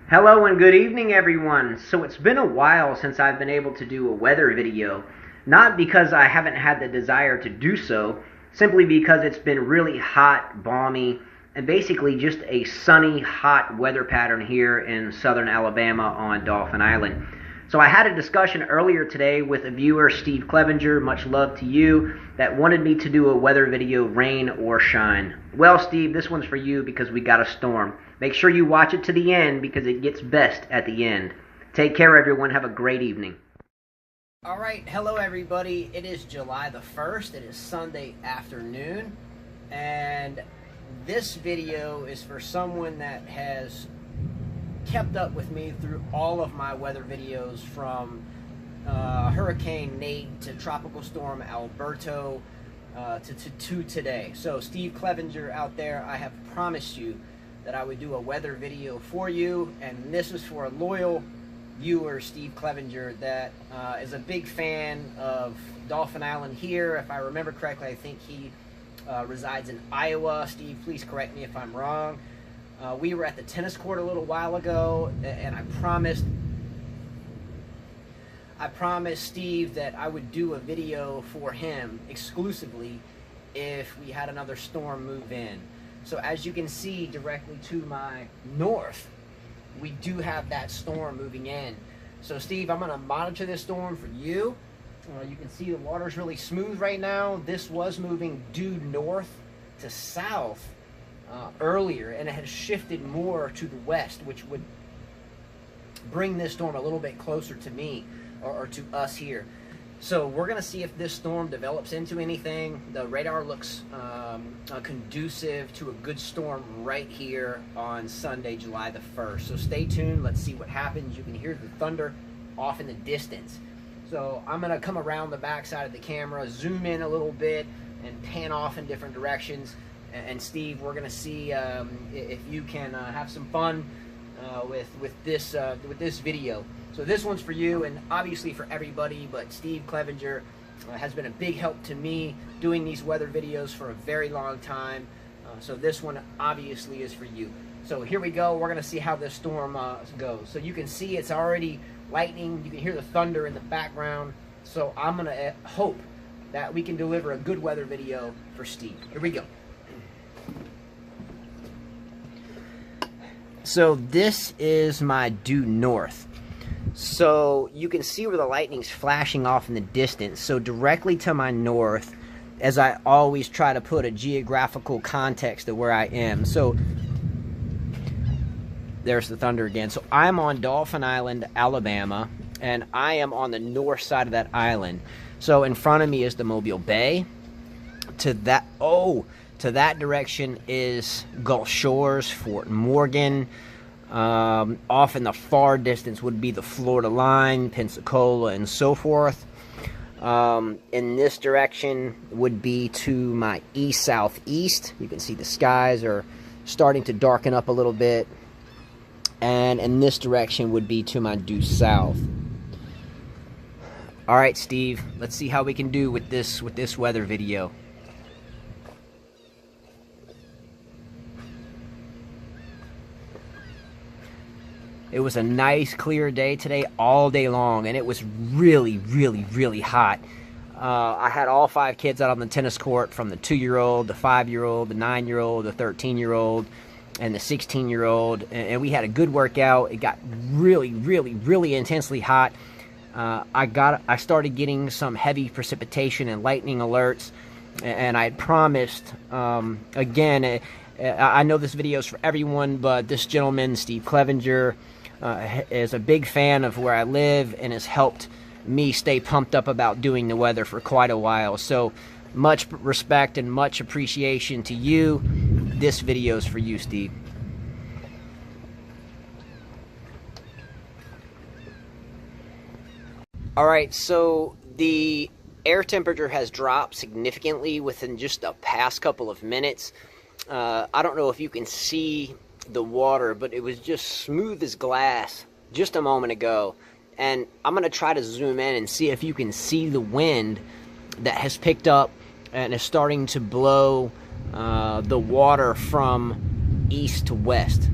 Hello and good evening, everyone. So it's been a while since I've been able to do a weather video. Not because I haven't had the desire to do so, simply because it's been really hot, balmy, and basically just a sunny, hot weather pattern here in southern Alabama on Dauphin Island. So I had a discussion earlier today with a viewer, Steve Clevinger, much love to you, that wanted me to do a weather video, rain or shine. Well, Steve, this one's for you because we got a storm. Make sure you watch it to the end because it gets best at the end. Take care, everyone. Have a great evening. All right, hello everybody. It is July the 1st. It is Sunday afternoon, and this video is for someone that has kept up with me through all of my weather videos, from Hurricane Nate to Tropical Storm Alberto to today. So Steve Clevinger out there, I have promised you that I would do a weather video for you, and this is for a loyal viewer, Steve Clevinger, that is a big fan of Dauphin Island here. If I remember correctly, I think he resides in Iowa. Steve, please correct me if I'm wrong. We were at the tennis court a little while ago, and I promised Steve that I would do a video for him exclusively if we had another storm move in. So as you can see directly to my north, we do have that storm moving in. So Steve, I'm going to monitor this storm for you. You can see the water's really smooth right now. This was moving due north to south earlier, and it has shifted more to the west, which would bring this storm a little bit closer to me or to us here. So we're going to see if this storm develops into anything. The radar looks conducive to a good storm right here on Sunday, July the 1st. So stay tuned. Let's see what happens. You can hear the thunder off in the distance. So I'm going to come around the back side of the camera, zoom in a little bit, and pan off in different directions. And Steve, we're going to see if you can have some fun with this video. So this one's for you, and obviously for everybody, but Steve Clevinger has been a big help to me doing these weather videos for a very long time. So this one obviously is for you. So here we go. We're going to see how this storm goes. So you can see it's already lightning. You can hear the thunder in the background. So I'm going to hope that we can deliver a good weather video for Steve. Here we go. So this is my due north. So you can see where the lightning's flashing off in the distance. So directly to my north, as I always try to put a geographical context of where I am. So there's the thunder again. So I'm on Dauphin Island, Alabama, and I am on the north side of that island. So in front of me is the Mobile Bay. To that direction is Gulf Shores, Fort Morgan. Off in the far distance would be the Florida line, Pensacola, and so forth. In this direction would be to my east-southeast. You can see the skies are starting to darken up a little bit. And in this direction would be to my due south. All right, Steve, let's see how we can do with this weather video. It was a nice clear day today, all day long, and it was really, really, really hot. I had all 5 kids out on the tennis court, from the 2-year-old, the 5-year-old, the 9-year-old, the 13-year-old, and the 16-year-old, and we had a good workout. It got really, really, really intensely hot. I started getting some heavy precipitation and lightning alerts, and I had promised, again, I know this video is for everyone, but this gentleman, Steve Clevinger, is a big fan of where I live and has helped me stay pumped up about doing the weather for quite a while. So much respect and much appreciation to you. This video is for you, Steve. All right, so the air temperature has dropped significantly within just the past couple of minutes. I don't know if you can see the water, but it was just smooth as glass just a moment ago. And I'm going to try to zoom in and see if you can see the wind that has picked up and is starting to blow the water from east to west.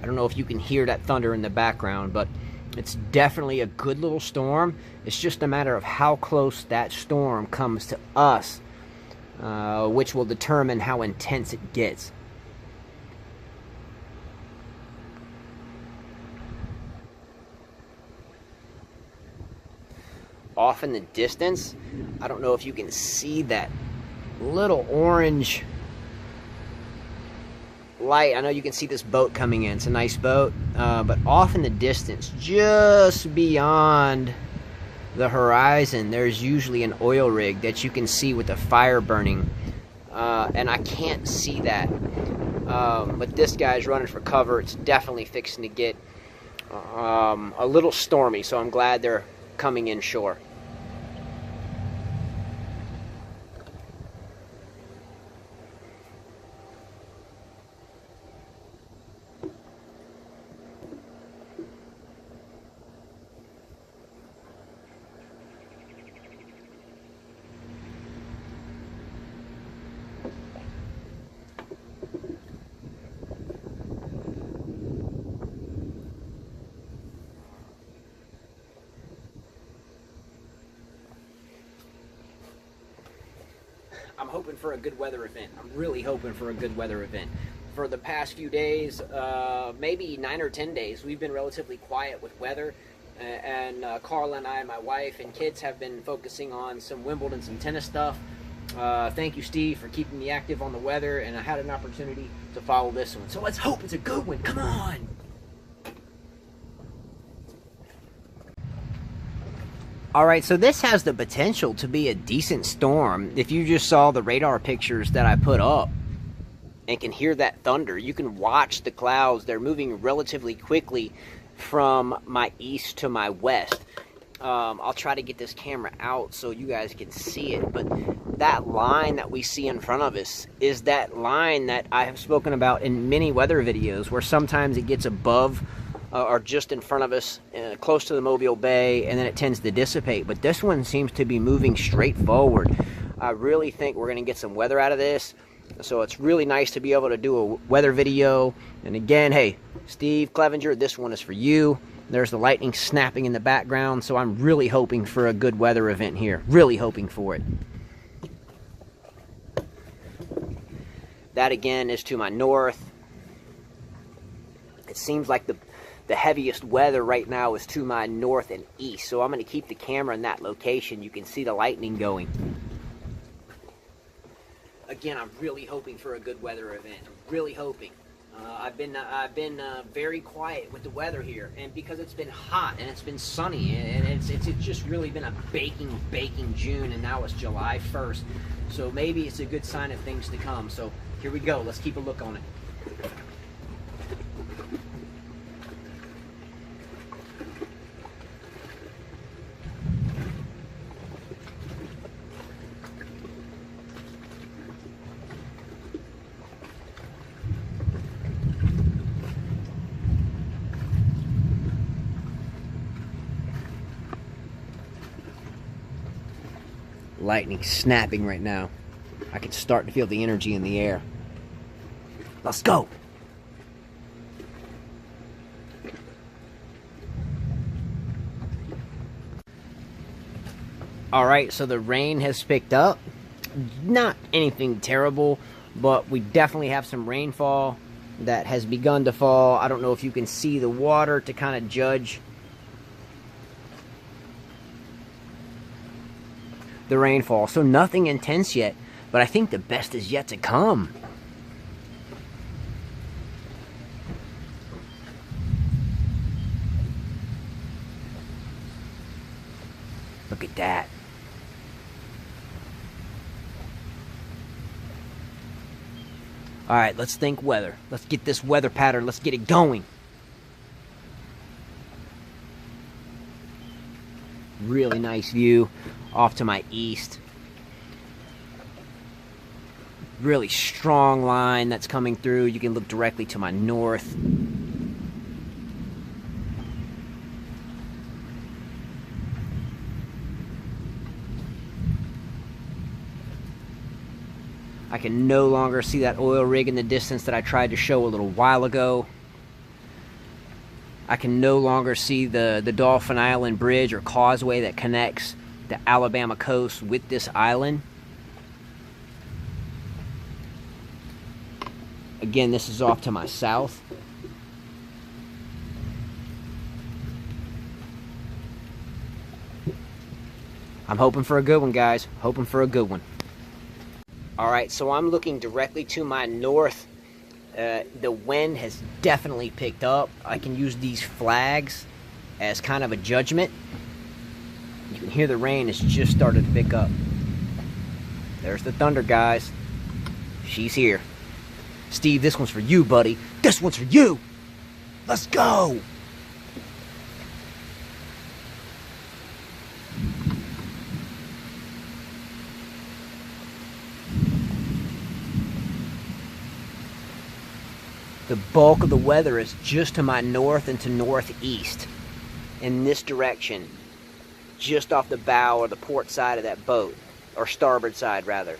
I don't know if you can hear that thunder in the background, but it's definitely a good little storm. It's just a matter of how close that storm comes to us, which will determine how intense it gets. Off in the distance, I don't know if you can see that little orange light. I know you can see this boat coming in. It's a nice boat, but off in the distance, just beyond the horizon, there's usually an oil rig that you can see with a fire burning, and I can't see that, but this guy's running for cover. It's definitely fixing to get a little stormy, so I'm glad they're coming inshore. I'm hoping for a good weather event. I'm really hoping for a good weather event. For the past few days, maybe 9 or 10 days, we've been relatively quiet with weather. And Carla and I, my wife and kids, have been focusing on some Wimbledon, some tennis stuff. Thank you, Steve, for keeping me active on the weather. And I had an opportunity to follow this one. So let's hope it's a good one. Come on! Alright, so this has the potential to be a decent storm. If you just saw the radar pictures that I put up and can hear that thunder, you can watch the clouds. They're moving relatively quickly from my east to my west. I'll try to get this camera out so you guys can see it, but that line that we see in front of us is that line that I have spoken about in many weather videos, where sometimes it gets above or just in front of us, close to the Mobile Bay, and then it tends to dissipate. But this one seems to be moving straight forward. I really think we're going to get some weather out of this. So it's really nice to be able to do a weather video. And again, hey, Steve Clevinger, this one is for you. There's the lightning snapping in the background, so I'm really hoping for a good weather event here. Really hoping for it. That again is to my north. It seems like the heaviest weather right now is to my north and east, so I'm going to keep the camera in that location. You can see the lightning going. Again, I'm really hoping for a good weather event. I'm really hoping. I've been very quiet with the weather here, and because it's been hot and it's been sunny, and it's just really been a baking June, and now it's July 1st. So maybe it's a good sign of things to come. So here we go. Let's keep a look on it. Lightning snapping right now. I can start to feel the energy in the air. Let's go! Alright, so the rain has picked up. Not anything terrible, but we definitely have some rainfall that has begun to fall. I don't know if you can see the water to kind of judge the rainfall. So nothing intense yet, but I think the best is yet to come. Look at that. All right, let's think weather. Let's get this weather pattern. Let's get it going. Really nice view off to my east. Really strong line that's coming through. You can look directly to my north. I can no longer see that oil rig in the distance that I tried to show a little while ago. I can no longer see the Dauphin Island bridge or causeway that connects the Alabama coast with this island. Again, this is off to my south. I'm hoping for a good one, guys. Hoping for a good one. Alright, so I'm looking directly to my north. The wind has definitely picked up. I can use these flags as kind of a judgment. You can hear the rain has just started to pick up. There's the thunder, guys. She's here. Steve, this one's for you, buddy. This one's for you. Let's go. The bulk of the weather is just to my north and to northeast. In this direction. Just off the bow or the port side of that boat. Or starboard side, rather.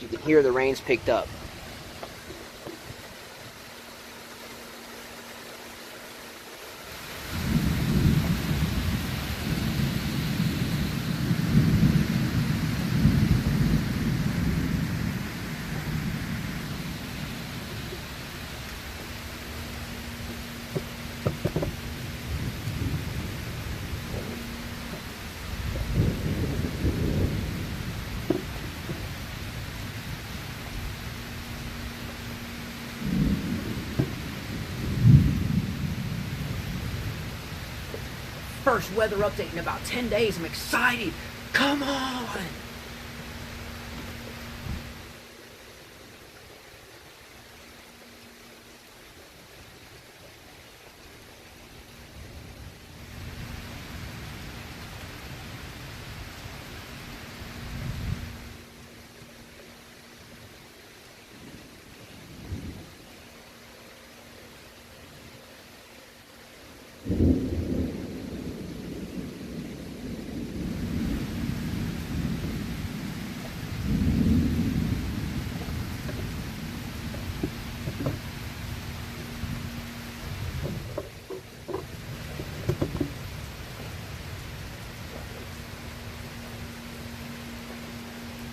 You can hear the rain's picked up. First weather update in about 10 days. I'm excited. Come on.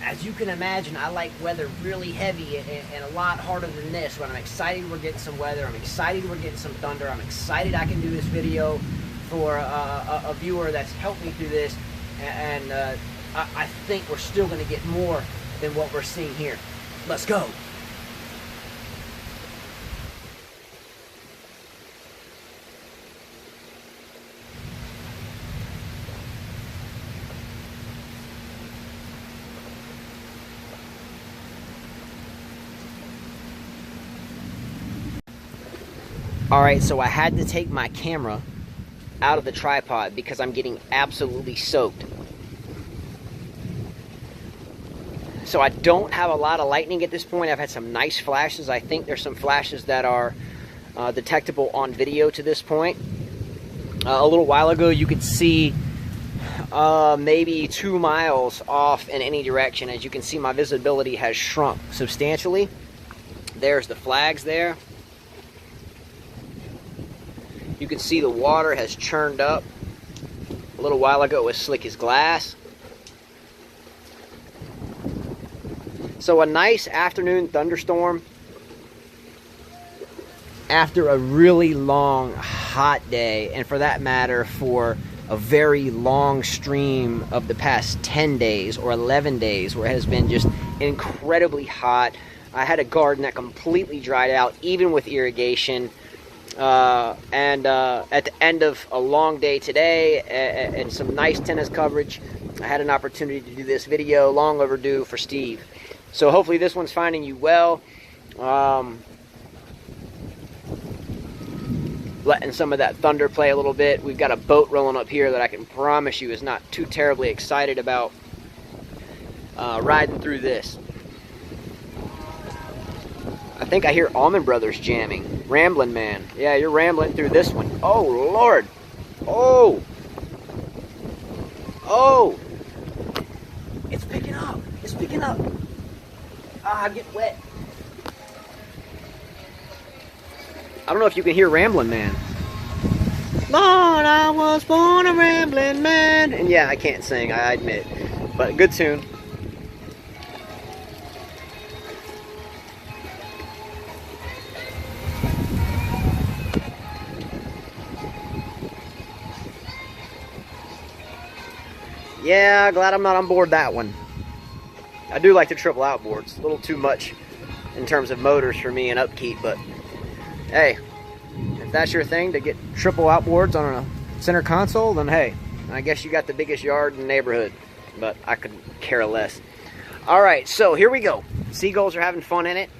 As you can imagine, I like weather really heavy and a lot harder than this, but I'm excited we're getting some weather. I'm excited we're getting some thunder. I'm excited I can do this video for a viewer that's helped me through this, and I think we're still going to get more than what we're seeing here. Let's go. Alright, so I had to take my camera out of the tripod because I'm getting absolutely soaked. So I don't have a lot of lightning at this point. I've had some nice flashes. I think there's some flashes that are detectable on video to this point. A little while ago you could see maybe 2 miles off in any direction. As you can see, my visibility has shrunk substantially. There's the flags there. You can see the water has churned up. A little while ago it was slick as glass. So a nice afternoon thunderstorm after a really long hot day, and for that matter for a very long stream of the past 10 days or 11 days where it has been just incredibly hot. I had a garden that completely dried out even with irrigation. At the end of a long day today and some nice tennis coverage, I had an opportunity to do this video, long overdue for Steve. So hopefully this one's finding you well. Letting some of that thunder play a little bit. We've got a boat rolling up here that I can promise you is not too terribly excited about riding through this. I think I hear Allman Brothers jamming. Ramblin' Man. Yeah, you're rambling through this one. Oh, Lord. Oh. Oh. It's picking up. It's picking up. Ah, I get wet. I don't know if you can hear Ramblin' Man. Lord, I was born a rambling man. And yeah, I can't sing, I admit. But good tune. Yeah, glad I'm not on board that one. I do like the triple outboards. A little too much in terms of motors for me and upkeep, but hey, if that's your thing to get triple outboards on a center console, then hey, I guess you got the biggest yard in the neighborhood, but I could care less. All right, so here we go. Seagulls are having fun in it.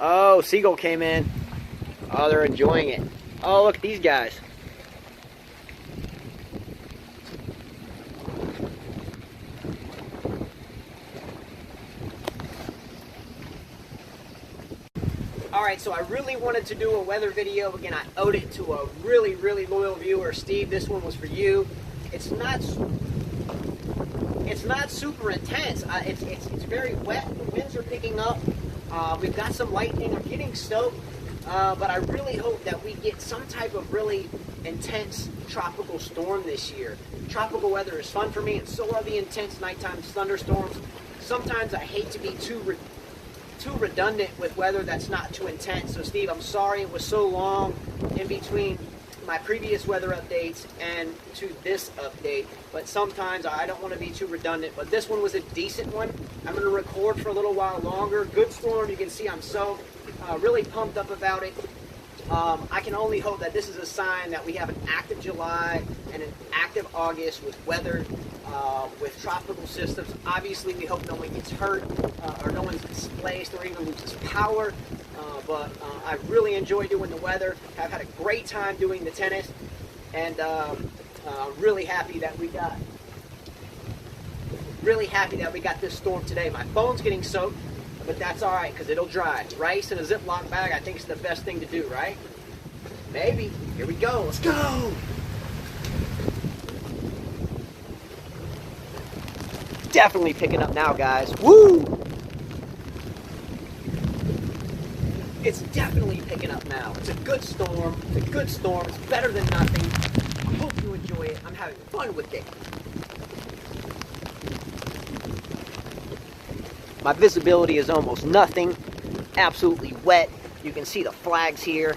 Oh, Seagull came in. Oh, they're enjoying it. Oh, look at these guys. Alright, so I really wanted to do a weather video. Again, I owed it to a really, really loyal viewer. Steve, this one was for you. It's not super intense. It's very wet. The winds are picking up. We've got some lightning. I'm getting stoked. But I really hope that we get some type of really intense tropical storm this year. Tropical weather is fun for me, and so are the intense nighttime thunderstorms. Sometimes I hate to be too redundant with weather that's not too intense. So Steve, I'm sorry it was so long in between my previous weather updates and to this update, but sometimes I don't want to be too redundant. But this one was a decent one. I'm going to record for a little while longer. Good storm. You can see I'm so really pumped up about it. I can only hope that this is a sign that we have an active July and an active August with weather, with tropical systems. Obviously, we hope no one gets hurt or no one's displaced or even loses power. But I really enjoy doing the weather. I've had a great time doing the tennis, and really happy that we got this storm today. My phone's getting soaked, but that's all right because it'll dry. Rice in a Ziploc bag, I think, is the best thing to do, right? Maybe. Here we go. Let's go. Definitely picking up now, guys. Woo! It's definitely picking up now. It's a good storm. It's a good storm. It's better than nothing. I hope you enjoy it. I'm having fun with it. My visibility is almost nothing. Absolutely wet. You can see the flags here.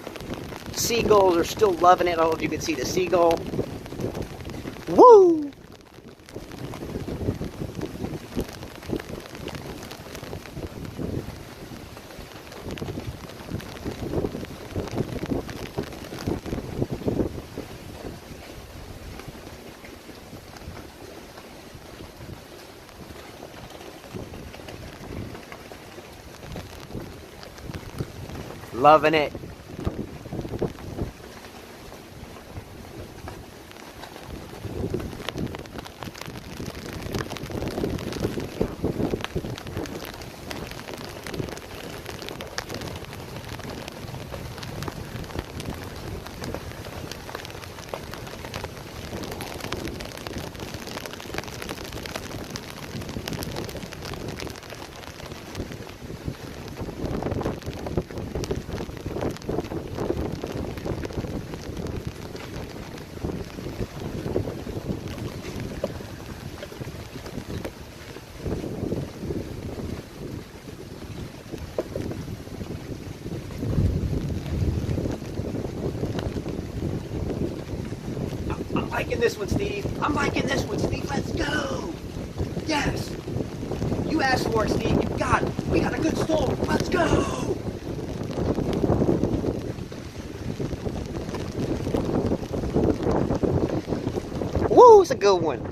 Seagulls are still loving it. I don't know if you can see the seagull. Woo! Loving it. I'm liking this one, Steve. I'm liking this one, Steve. Let's go. Yes. You asked for it, Steve. You got it. We got a good storm. Let's go. Woo, it's a good one.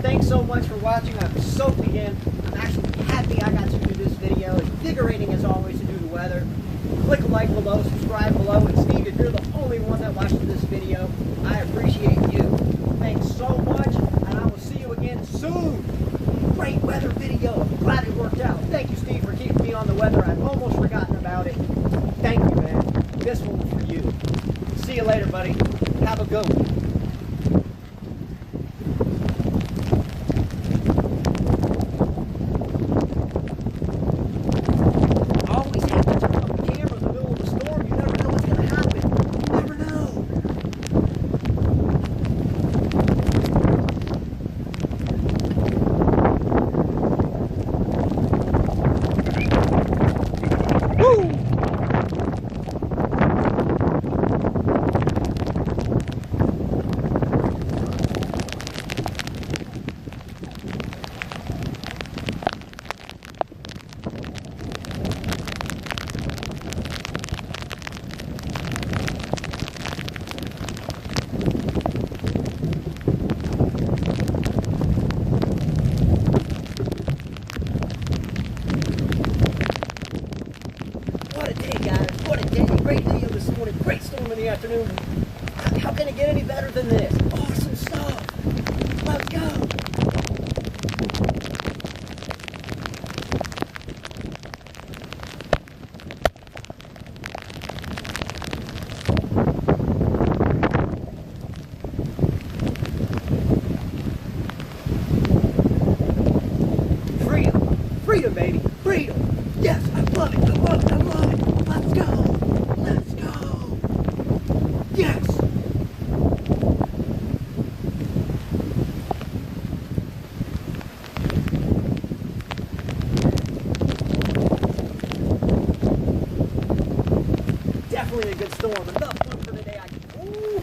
thanks so much for watching. I'm soaked again. I'm actually happy I got to do this video. It's invigorating as always to do the weather. Click a like below, subscribe below, and Steve, if you're the only one that watched this video, I appreciate you. Thanks so much, and I will see you again soon. Great weather video. I'm glad it worked out. Thank you, Steve, for keeping me on the weather. I've almost forgotten about it. Thank you, man. This one was for you. See you later, buddy. Have a good one. What a day, guys. What a day. Great video this morning. Great storm in the afternoon. How can it get any better than this? Awesome stuff. Let's go. Freedom. Freedom, baby. Freedom. Yes, I love it. I love it. I love it. Let's go. Let's go. Yes. Definitely a good storm. Enough fun for the day. Ooh.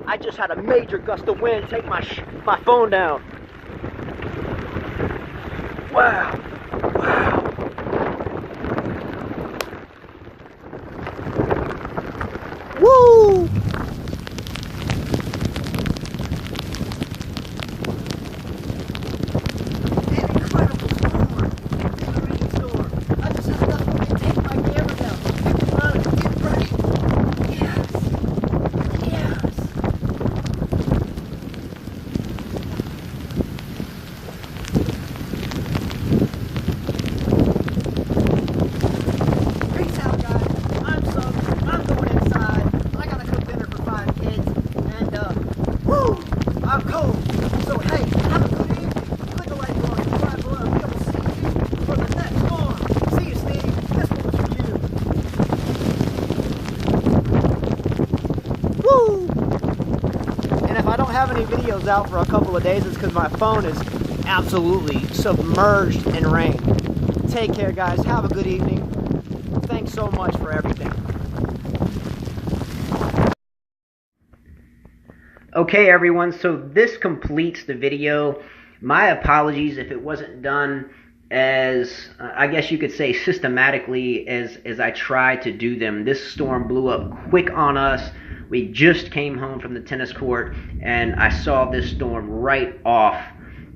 I just had a major gust of wind take my phone down. Wow. Wow. Woo! An incredible storm. It's a rainstorm. I just had enough wind to take my camera down. Come on, get ready. Yes. Yes. I'm cold, so hey, have a good evening. Click a like below, subscribe below, and we will see you for the next storm. See you, Steve. This one was for you. Woo! And if I don't have any videos out for a couple of days, it's because my phone is absolutely submerged in rain. Take care, guys. Have a good evening. Thanks so much for everything. Okay, everyone, so this completes the video. My apologies if it wasn't done as, I guess you could say, systematically as I tried to do them. This storm blew up quick on us. We just came home from the tennis court, and I saw this storm right off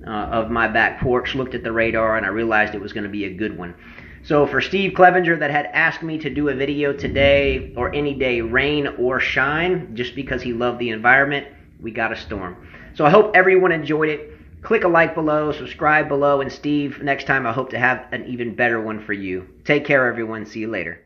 of my back porch, looked at the radar, and I realized it was going to be a good one. So for Steve Clevinger that had asked me to do a video today, or any day, rain or shine, just because he loved the environment, we got a storm. So I hope everyone enjoyed it. Click a like below, subscribe below, and Steve, next time I hope to have an even better one for you. Take care, everyone. See you later.